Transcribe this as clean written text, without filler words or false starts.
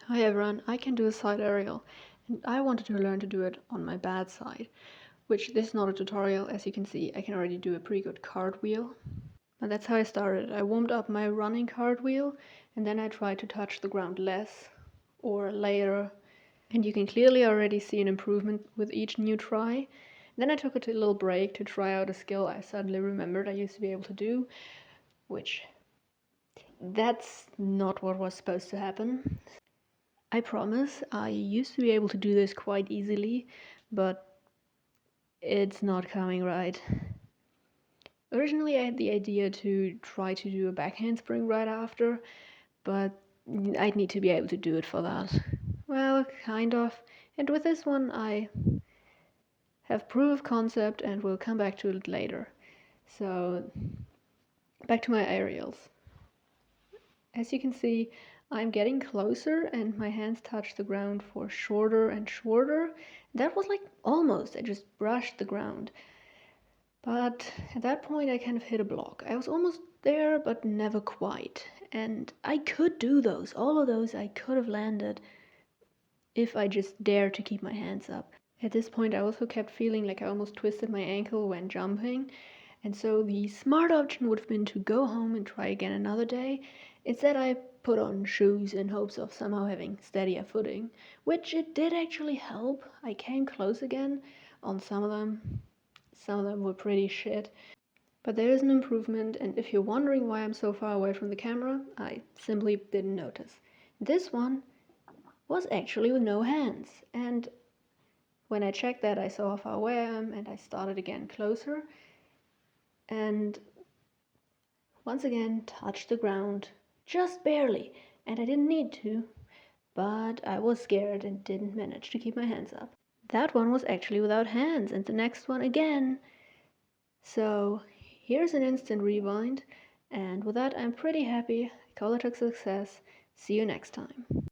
Hi everyone, I can do a side aerial, and I wanted to learn to do it on my bad side, which this is not a tutorial. As you can see, I can already do a pretty good cartwheel. And that's how I started. I warmed up my running cartwheel, and then I tried to touch the ground less, or later, and you can clearly already see an improvement with each new try. Then I took a little break to try out a skill I suddenly remembered I used to be able to do, which that's not what was supposed to happen. I promise, I used to be able to do this quite easily, but it's not coming right. Originally, I had the idea to try to do a back handspring right after, but I'd need to be able to do it for that. Well, kind of. And with this one, I have proof of concept and we'll come back to it later. So, back to my aerials. As you can see, I'm getting closer and my hands touch the ground for shorter and shorter. That was like almost, I just brushed the ground. But at that point I kind of hit a block. I was almost there, but never quite. And I could do those. All of those I could have landed if I just dared to keep my hands up. At this point I also kept feeling like I almost twisted my ankle when jumping. And so the smart option would have been to go home and try again another day. Instead, I put on shoes in hopes of somehow having steadier footing, which it did actually help. I came close again on some of them. Some of them were pretty shit. But there is an improvement, and if you're wondering why I'm so far away from the camera, I simply didn't notice. This one was actually with no hands, and when I checked that, I saw how far away I am, and I started again closer. And once again touched the ground, just barely, and I didn't need to, but I was scared and didn't manage to keep my hands up. That one was actually without hands, and the next one again. So here's an instant rewind, and with that I'm pretty happy. I call it a success. See you next time.